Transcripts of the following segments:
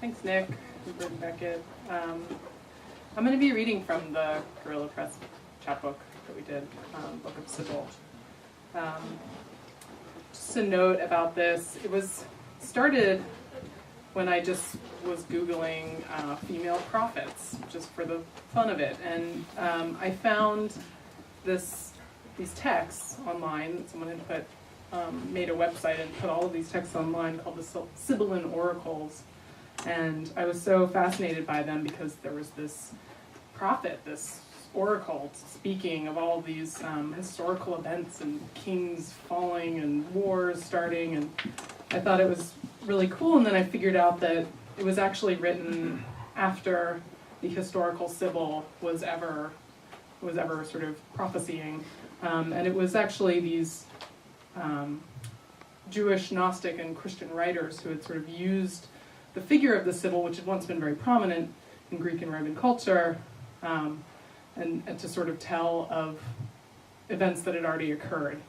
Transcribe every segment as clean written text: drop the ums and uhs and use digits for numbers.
Thanks, Nick. And Beckett. I'm going to be reading from the Guerrilla Press chapbook that we did, Book of Sybil. Just a note about this. It was started when I just was Googling female prophets, just for the fun of it. And I found these texts online. Someone had made a website and put all of these texts online called the Sybil Oracles. And I was so fascinated by them because there was this prophet, this oracle, speaking of all these historical events and kings falling and wars starting. And I thought it was really cool. And then I figured out that it was actually written after the historical Sybil was ever sort of prophesying. And it was actually these Jewish, Gnostic, and Christian writers who had sort of used the figure of the Sybil, which had once been very prominent in Greek and Roman culture, and to sort of tell of events that had already occurred.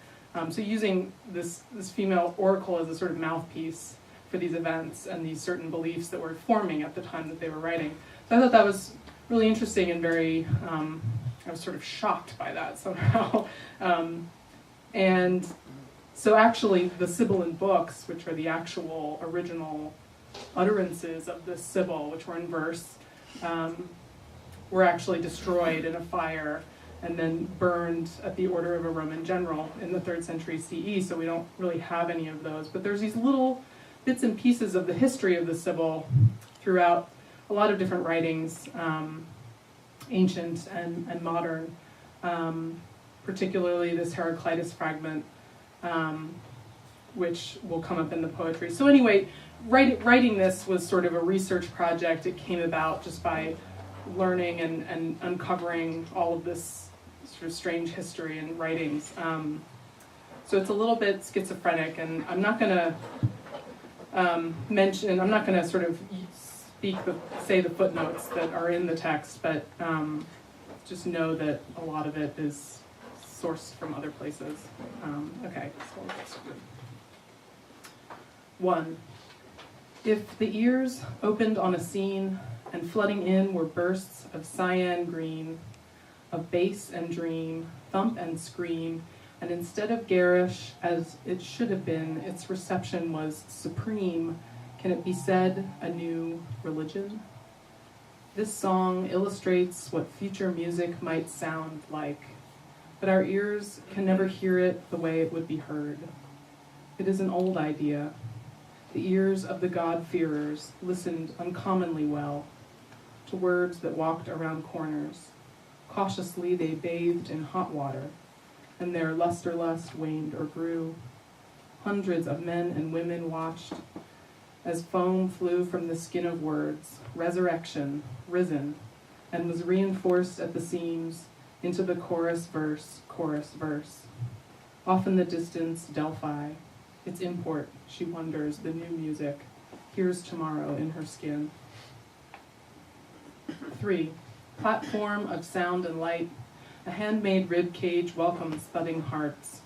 So using this female oracle as a sort of mouthpiece for these events and these certain beliefs that were forming at the time that they were writing. So I thought that was really interesting and very, I was sort of shocked by that somehow. And so actually the Sybil books, which are the actual original utterances of the Sybil, which were in verse, were actually destroyed in a fire and then burned at the order of a Roman general in the 3rd century CE, so we don't really have any of those. But there's these little bits and pieces of the history of the Sybil throughout a lot of different writings, ancient and modern, particularly this Heraclitus fragment, which will come up in the poetry. So anyway, writing this was sort of a research project. It came about just by learning and uncovering all of this sort of strange history and writings. So it's a little bit schizophrenic, and I'm not going to I'm not going to sort of say the footnotes that are in the text, but just know that a lot of it is sourced from other places. Okay, so let's do 1. If the ears opened on a scene, and flooding in were bursts of cyan green, of bass and dream, thump and scream, and instead of garish as it should have been, its reception was supreme, can it be said a new religion? This song illustrates what future music might sound like, but our ears can never hear it the way it would be heard. It is an old idea. The ears of the God-fearers listened uncommonly well to words that walked around corners. Cautiously they bathed in hot water, and their luster-lust waned or grew. Hundreds of men and women watched as foam flew from the skin of words, resurrection, risen, and was reinforced at the seams into the chorus verse. Off in the distance, Delphi, its import, she wonders, the new music, hears tomorrow in her skin. 3. Platform of sound and light, a handmade rib cage welcomes thudding hearts,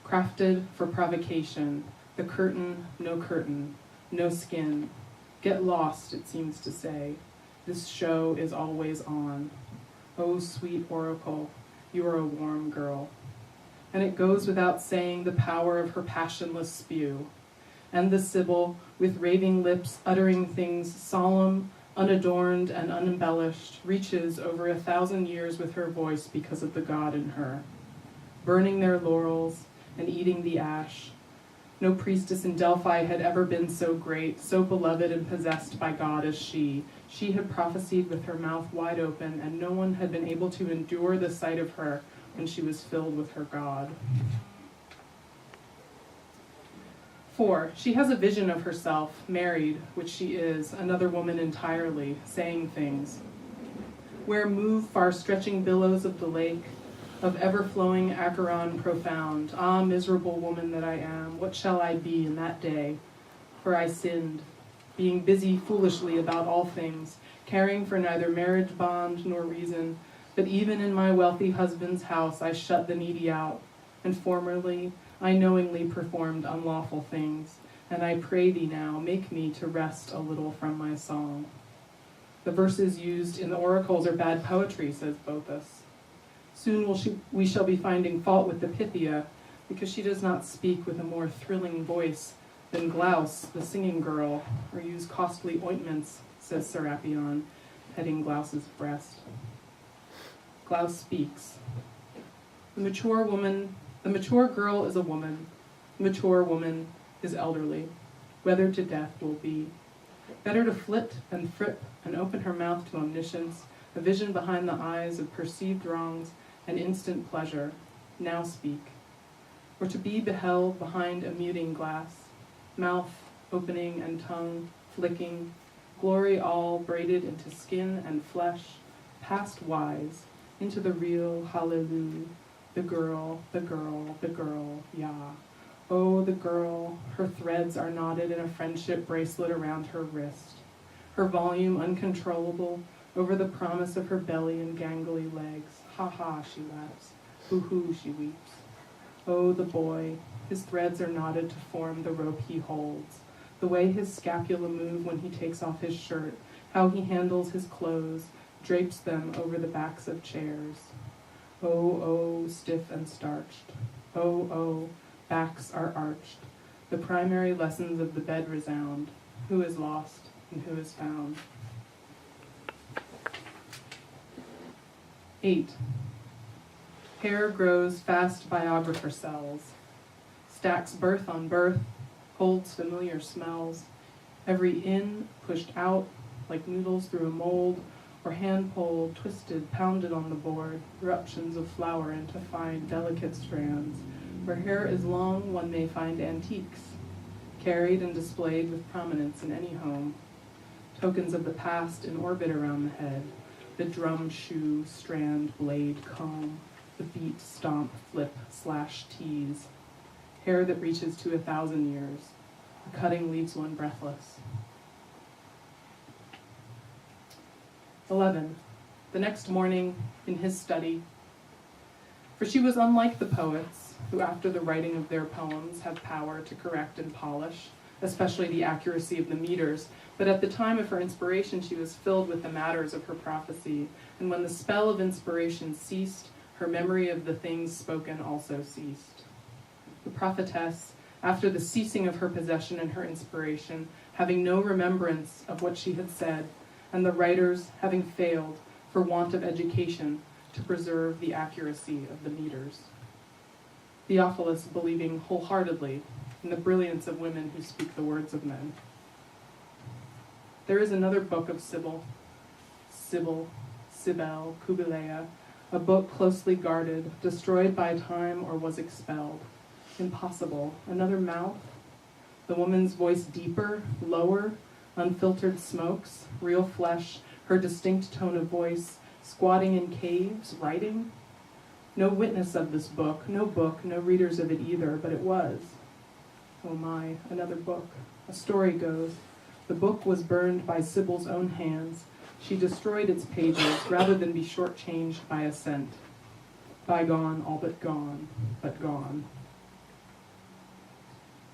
crafted for provocation, the curtain, no skin. Get lost, it seems to say. This show is always on. Oh, sweet oracle, you are a warm girl. And it goes without saying the power of her passionless spew. And the Sybil, with raving lips uttering things solemn, unadorned, and unembellished, reaches over 1,000 years with her voice because of the God in her. Burning their laurels and eating the ash. No priestess in Delphi had ever been so great, so beloved and possessed by God as she. She had prophesied with her mouth wide open, and no one had been able to endure the sight of her when she was filled with her God. 4. She has a vision of herself, married, which she is, another woman entirely, saying things. Where move far-stretching billows of the lake, of ever-flowing Acheron profound, ah, miserable woman that I am, what shall I be in that day? For I sinned, being busy foolishly about all things, caring for neither marriage bond nor reason, but even in my wealthy husband's house I shut the needy out, and formerly I knowingly performed unlawful things, and I pray thee now, make me to rest a little from my song. The verses used in the oracles are bad poetry, says Bothus. Soon we shall be finding fault with the Pythia, because she does not speak with a more thrilling voice than Glaus, the singing girl, or use costly ointments, says Serapion, petting Glaus's breast. Glaus speaks. The mature girl is a woman. The mature woman is elderly. Weathered to death will be. Better to flit and frip and open her mouth to omniscience, a vision behind the eyes of perceived wrongs and instant pleasure. Now speak. Or to be beheld behind a muting glass, mouth opening and tongue flicking, glory all braided into skin and flesh, past wise, into the real hallelujah, the girl, Yah. Oh, the girl, her threads are knotted in a friendship bracelet around her wrist, her volume uncontrollable over the promise of her belly and gangly legs. Ha ha, she laughs. Hoo hoo, she weeps. Oh, the boy, his threads are knotted to form the rope he holds. The way his scapula move when he takes off his shirt, how he handles his clothes, drapes them over the backs of chairs. Oh, oh, stiff and starched. Oh, oh, backs are arched. The primary lessons of the bed resound. Who is lost and who is found? 8. Hair grows fast biographer cells, stacks birth on birth, holds familiar smells, every in pushed out like noodles through a mold, or hand pulled, twisted, pounded on the board, eruptions of flour into fine, delicate strands. Where hair is long, one may find antiques, carried and displayed with prominence in any home, tokens of the past in orbit around the head, the drum shoe, strand, blade, comb, the beat, stomp, flip, slash, tease, hair that reaches to 1,000 years. The cutting leaves one breathless. 11. The next morning, in his study, for she was unlike the poets, who after the writing of their poems have power to correct and polish, especially the accuracy of the meters, but at the time of her inspiration she was filled with the matters of her prophecy, and when the spell of inspiration ceased, her memory of the things spoken also ceased. The prophetess, after the ceasing of her possession and her inspiration, having no remembrance of what she had said, and the writers having failed, for want of education, to preserve the accuracy of the meters. Theophilus believing wholeheartedly in the brilliance of women who speak the words of men. There is another book of Sybil, Cubilea, a book closely guarded, destroyed by time or was expelled. Impossible. Another mouth? The woman's voice deeper, lower, unfiltered smokes, real flesh, her distinct tone of voice, squatting in caves, writing? No witness of this book, no readers of it either, but it was. Oh my, another book. A story goes, the book was burned by Sybil's own hands. She destroyed its pages rather than be shortchanged by a cent. Bygone, all but gone, but gone.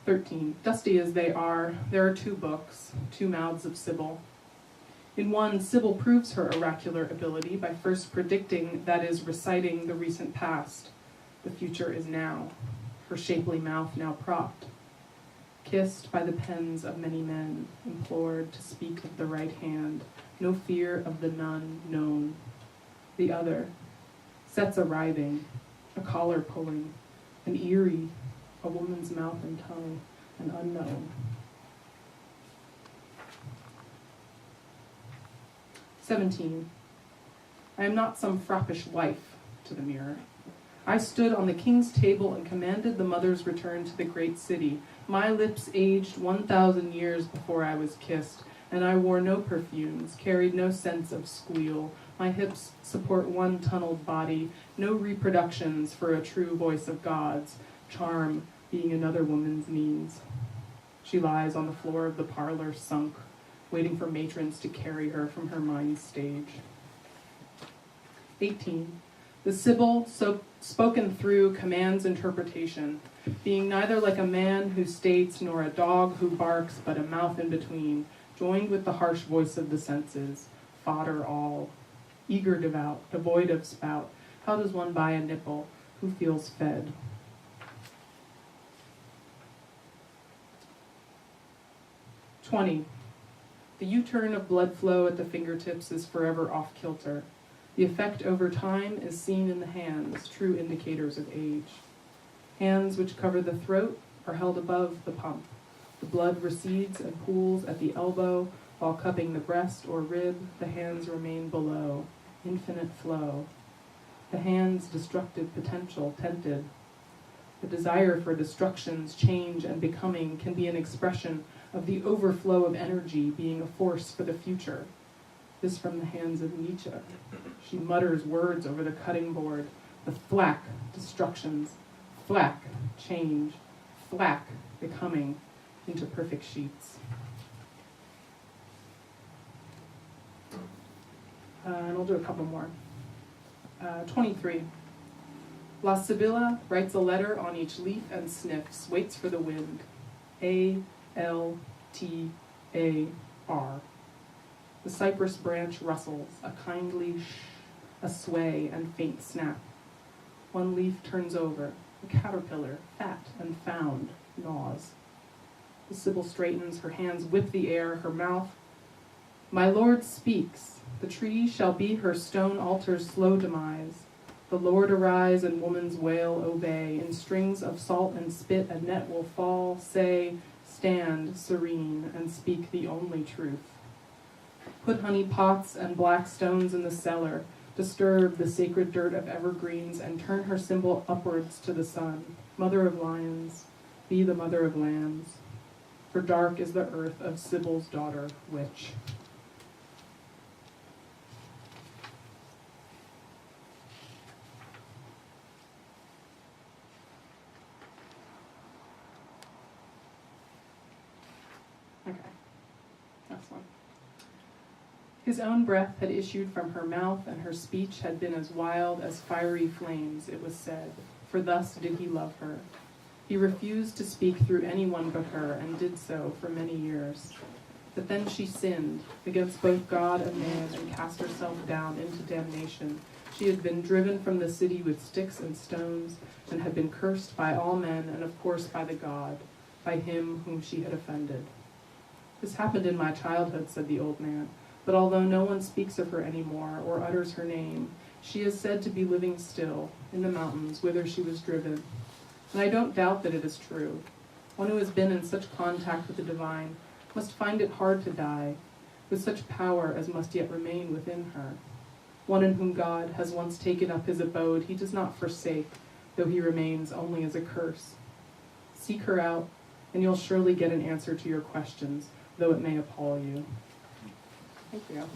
13. Dusty as they are, there are 2 books, 2 mouths of Sybil. In one, Sybil proves her oracular ability by first predicting, that is, reciting the recent past. The future is now, her shapely mouth now propped. Kissed by the pens of many men, implored to speak of the right hand, no fear of the none known. The other, sets arriving, a collar pulling, an eerie, a woman's mouth and tongue, an unknown. 17. I am not some frappish wife, to the mirror. I stood on the king's table and commanded the mother's return to the great city. My lips aged 1,000 years before I was kissed, and I wore no perfumes, carried no sense of squeal. My hips support one tunneled body, no reproductions for a true voice of God's, charm being another woman's means. She lies on the floor of the parlor sunk, waiting for matrons to carry her from her mind stage. 18. The Sybil, spoken through, commands interpretation, being neither like a man who states nor a dog who barks, but a mouth in between, joined with the harsh voice of the senses, fodder all, eager devout, devoid of spout. How does one buy a nipple who feels fed? "20. The U-turn of blood flow at the fingertips is forever off-kilter. The effect over time is seen in the hands, true indicators of age. Hands which cover the throat are held above the pump. The blood recedes and pools at the elbow, while cupping the breast or rib, the hands remain below. Infinite flow. The hands' destructive potential tented. The desire for destructions, change, and becoming can be an expression of the overflow of energy being a force for the future." This from the hands of Nietzsche. She mutters words over the cutting board. The thwack, destructions. Thwack, change. Thwack, becoming, into perfect sheets. And I'll do a couple more. 23. La Sibilla writes a letter on each leaf and sniffs, waits for the wind. A-L-T-A-R. The cypress branch rustles, a kindly shh, a sway and faint snap. One leaf turns over, a caterpillar, fat and found, gnaws. The Sybil straightens, her hands whip the air, her mouth. "My Lord speaks, the tree shall be her stone altar's slow demise. The Lord arise and woman's wail obey. In strings of salt and spit a net will fall. Say, stand serene and speak the only truth. Put honey pots and black stones in the cellar. Disturb the sacred dirt of evergreens and turn her symbol upwards to the sun. Mother of lions, be the mother of lambs. For dark is the earth of Sybil's daughter, witch." Okay, next one. His own breath had issued from her mouth, and her speech had been as wild as fiery flames, it was said, for thus did he love her. He refused to speak through anyone but her, and did so for many years. But then she sinned against both God and man, and cast herself down into damnation. She had been driven from the city with sticks and stones, and had been cursed by all men, and of course by the God, by him whom she had offended. "This happened in my childhood," said the old man, "but although no one speaks of her any more, or utters her name, she is said to be living still, in the mountains, whither she was driven. And I don't doubt that it is true. One who has been in such contact with the divine must find it hard to die, with such power as must yet remain within her. One in whom God has once taken up his abode, he does not forsake, though he remains only as a curse. Seek her out, and you'll surely get an answer to your questions, though it may appall you." Thank you.